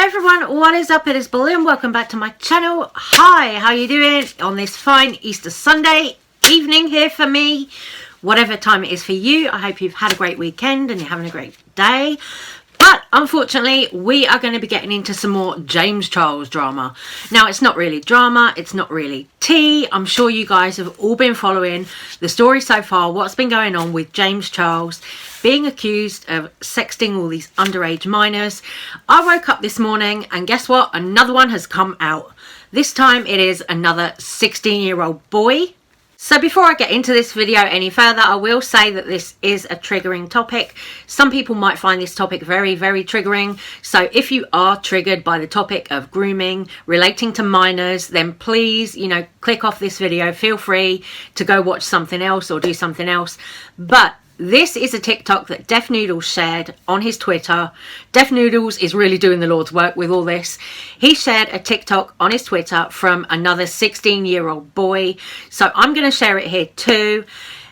everyone, what is up? It is Balloon. Welcome back to my channel. Hi, how you doing on this fine Easter Sunday evening here for me? Whatever time it is for you, I hope you've had a great weekend and you're having a great day. But unfortunately, we are going to be getting into some more James Charles drama. Now, it's not really drama, it's not really tea. I'm sure you guys have all been following the story so far, what's been going on with James Charles being accused of sexting all these underage minors. I woke up this morning and guess what? Another one has come out. This time it is another 16-year-old boy. So before I get into this video any further, I will say that this is a triggering topic. Some people might find this topic very, very triggering. So if you are triggered by the topic of grooming relating to minors, then please, click off this video. Feel free to go watch something else or do something else. But this is a TikTok that Def Noodles shared on his Twitter. Def Noodles is really doing the Lord's work with all this. He shared a TikTok on his Twitter from another 16-year-old boy. So I'm going to share it here too.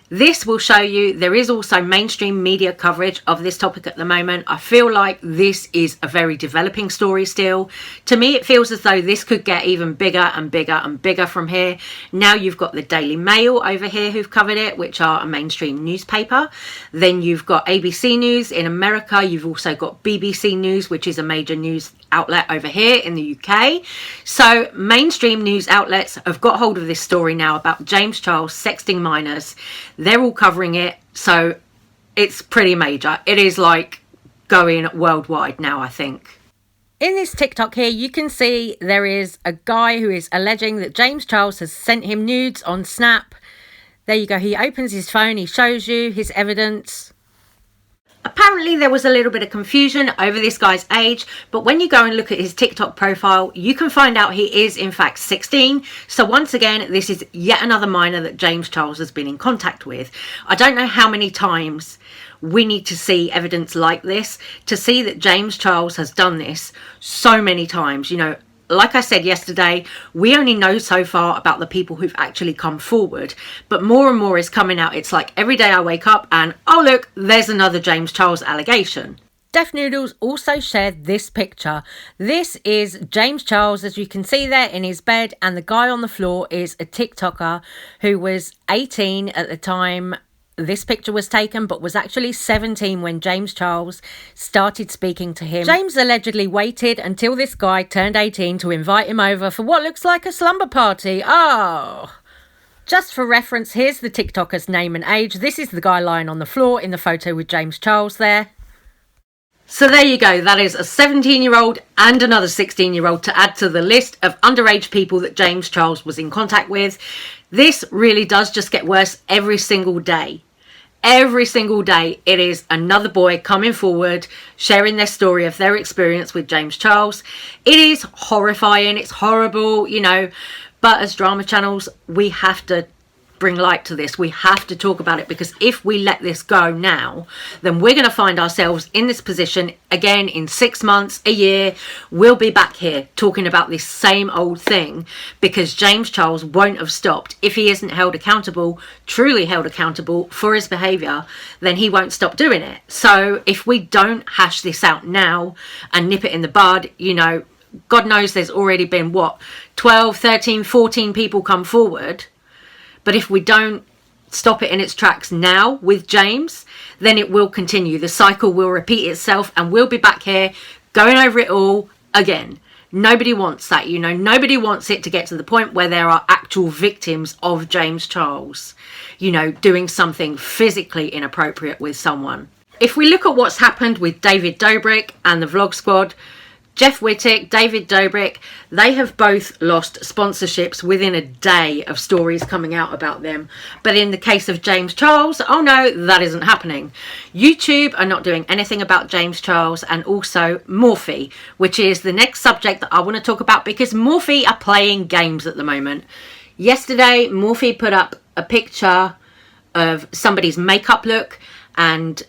This will show you there is also mainstream media coverage of this topic at the moment. I feel like this is a very developing story still. To me, it feels as though this could get even bigger and bigger and bigger from here. Now you've got the Daily Mail over here who've covered it, which are a mainstream newspaper. Then you've got ABC News in America. You've also got BBC News, which is a major news outlet over here in the UK. So mainstream news outlets have got hold of this story now about James Charles sexting minors. They're all covering it, so it's pretty major. It is like going worldwide now, I think. In this TikTok here, you can see there is a guy who is alleging that James Charles has sent him nudes on Snap. There you go. He opens his phone. He shows you his evidence. Apparently there was a little bit of confusion over this guy's age, but when you go and look at his TikTok profile, you can find out he is in fact 16. So once again, this is yet another minor that James Charles has been in contact with. I don't know how many times we need to see evidence like this to see that James Charles has done this so many times. Like I said yesterday, we only know so far about the people who've actually come forward, but more and more is coming out. It's like every day I wake up and, oh look, there's another James Charles allegation. Def Noodles also shared this picture. This is James Charles, as you can see there, in his bed, and the guy on the floor is a TikToker who was 18 at the time this picture was taken, but was actually 17 when James Charles started speaking to him. James allegedly waited until this guy turned 18 to invite him over for what looks like a slumber party. Oh! Just for reference, here's the TikToker's name and age. This is the guy lying on the floor in the photo with James Charles there. So there you go. That is a 17-year-old and another 16-year-old to add to the list of underage people that James Charles was in contact with. This really does just get worse every single day. Every single day it is another boy coming forward, sharing their story of their experience with James Charles. It is horrifying. It's horrible, but as drama channels, we have to bring light to this. We have to talk about it, because if we let this go now, then we're going to find ourselves in this position again in 6 months, a year. We'll be back here talking about this same old thing, because James Charles won't have stopped. If he isn't held accountable, truly held accountable for his behaviour, then he won't stop doing it. So if we don't hash this out now and nip it in the bud, God knows there's already been 12, 13, 14 people come forward. But if we don't stop it in its tracks now with James, then it will continue. The cycle will repeat itself and we'll be back here going over it all again. Nobody wants that, Nobody wants it to get to the point where there are actual victims of James Charles, doing something physically inappropriate with someone. If we look at what's happened with David Dobrik and the Vlog Squad, Jeff Wittick, David Dobrik, they have both lost sponsorships within a day of stories coming out about them. But in the case of James Charles, oh no, that isn't happening. YouTube are not doing anything about James Charles, and also Morphe, which is the next subject that I want to talk about, because Morphe are playing games at the moment. Yesterday, Morphe put up a picture of somebody's makeup look, and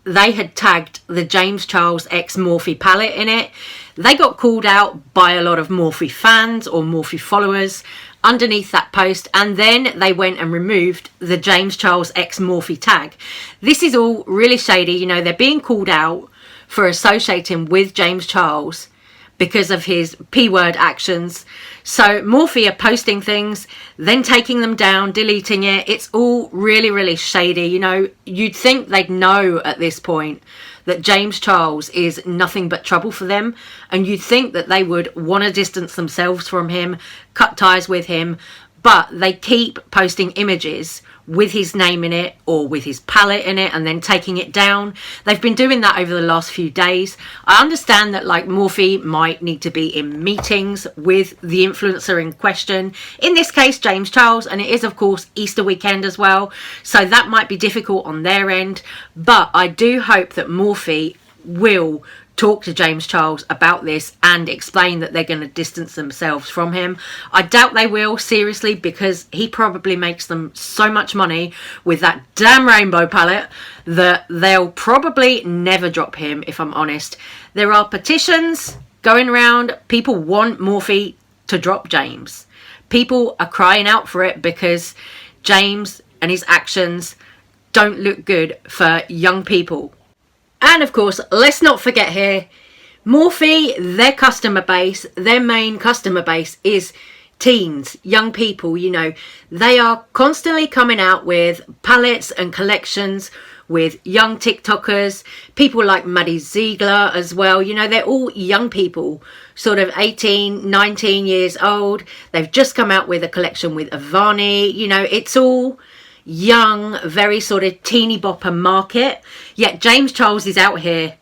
they had tagged the James Charles X Morphe palette in it. They got called out by a lot of Morphe fans or Morphe followers underneath that post, and then they went and removed the James Charles X Morphe tag. This is all really shady. They're being called out for associating with James Charles, because of his P-word actions. So Morphe are posting things, then taking them down, deleting it. It's all really, really shady. You know, you'd think they'd know at this point that James Charles is nothing but trouble for them, and you'd think that they would want to distance themselves from him, cut ties with him, but they keep posting images with his name in it or with his palette in it and then taking it down. They've been doing that over the last few days. I understand that like Morphe might need to be in meetings with the influencer in question, in this case James Charles, and it is of course Easter weekend as well, so that might be difficult on their end. But I do hope that Morphe will talk to James Charles about this and explain that they're going to distance themselves from him. I doubt they will, seriously, because he probably makes them so much money with that damn rainbow palette that they'll probably never drop him, if I'm honest. There are petitions going around. People want Morphe to drop James. People are crying out for it because James and his actions don't look good for young people. And of course, let's not forget here, Morphe, their customer base, their main customer base is teens, young people. You know, they are constantly coming out with palettes and collections with young TikTokers, people like Maddie Ziegler as well. You know, they're all young people, sort of 18, 19 years old. They've just come out with a collection with Avani. You know, it's all young, very sort of teeny bopper market, yet James Charles is out here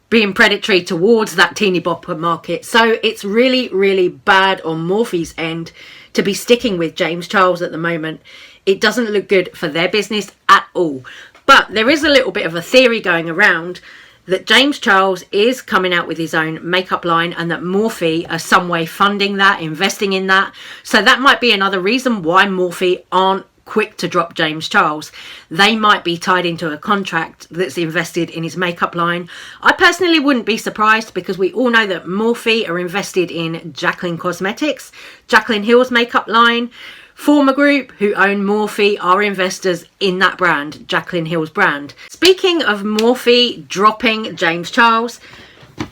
being predatory towards that teeny bopper market. So it's really, really bad on Morphe's end to be sticking with James Charles at the moment. It doesn't look good for their business at all. But there is a little bit of a theory going around that James Charles is coming out with his own makeup line and that Morphe are some way funding that, investing in that. So that might be another reason why Morphe aren't quick to drop James Charles. They might be tied into a contract that's invested in his makeup line. I personally wouldn't be surprised because we all know that Morphe are invested in Jaclyn Cosmetics, Jaclyn Hill's makeup line. Former Group, who own Morphe, are investors in that brand, Jaclyn Hill's brand. Speaking of Morphe dropping James Charles,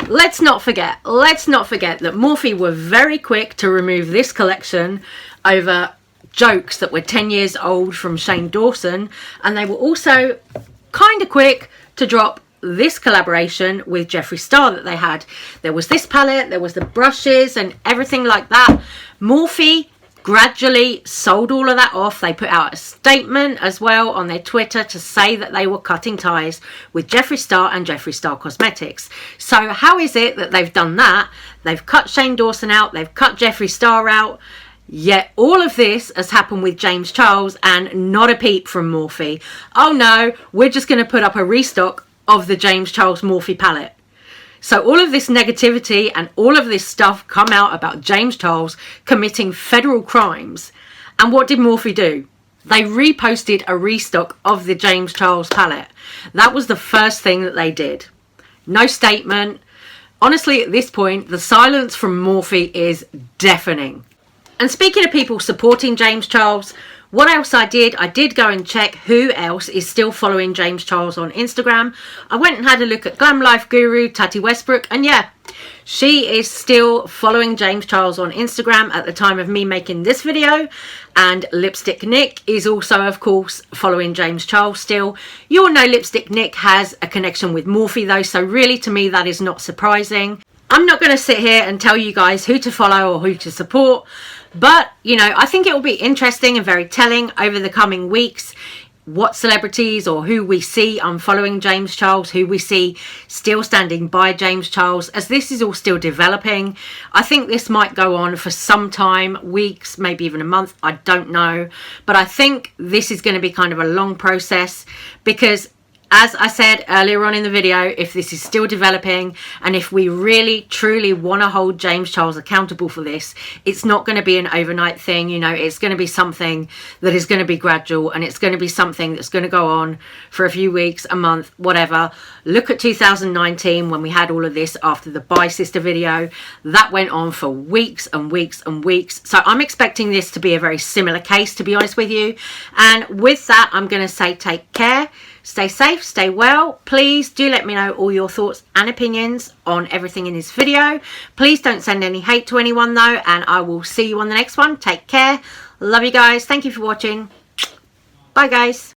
let's not forget that Morphe were very quick to remove this collection over jokes that were 10 years old from Shane Dawson, and they were also kind of quick to drop this collaboration with Jeffree Star that they had. There was this palette, there was the brushes and everything like that. Morphe gradually sold all of that off. They put out a statement as well on their Twitter to say that they were cutting ties with Jeffree Star and Jeffree Star Cosmetics. So how is it that they've done that? They've cut Shane Dawson out, they've cut Jeffree Star out, yet all of this has happened with James Charles and not a peep from Morphe. Oh no, we're just going to put up a restock of the James Charles Morphe palette. So all of this negativity and all of this stuff come out about James Charles committing federal crimes. And what did Morphe do? They reposted a restock of the James Charles palette. That was the first thing that they did. No statement. Honestly, at this point, the silence from Morphe is deafening. And speaking of people supporting James Charles, what else I did go and check who else is still following James Charles on Instagram. I went and had a look at Glam Life Guru Tati Westbrook, and yeah, she is still following James Charles on Instagram at the time of me making this video. And Lipstick Nick is also, of course, following James Charles still. You all know Lipstick Nick has a connection with Morphe though, so really to me that is not surprising. I'm not going to sit here and tell you guys who to follow or who to support, but, you know, I think it will be interesting and very telling over the coming weeks what celebrities or who we see unfollowing James Charles, who we see still standing by James Charles, as this is all still developing. I think this might go on for some time, weeks, maybe even a month, I don't know. But I think this is going to be kind of a long process because, as I said earlier on in the video, if this is still developing and if we really truly want to hold James Charles accountable for this, it's not going to be an overnight thing. You know, it's going to be something that is going to be gradual, and it's going to be something that's going to go on for a few weeks, a month, whatever. Look at 2019 when we had all of this after the Bye Sister video. That went on for weeks and weeks and weeks. So I'm expecting this to be a very similar case, to be honest with you. And with that, I'm going to say take care. Stay safe, stay well. Please do let me know all your thoughts and opinions on everything in this video. Please don't send any hate to anyone though, and I will see you on the next one. Take care. Love you guys. Thank you for watching. Bye guys.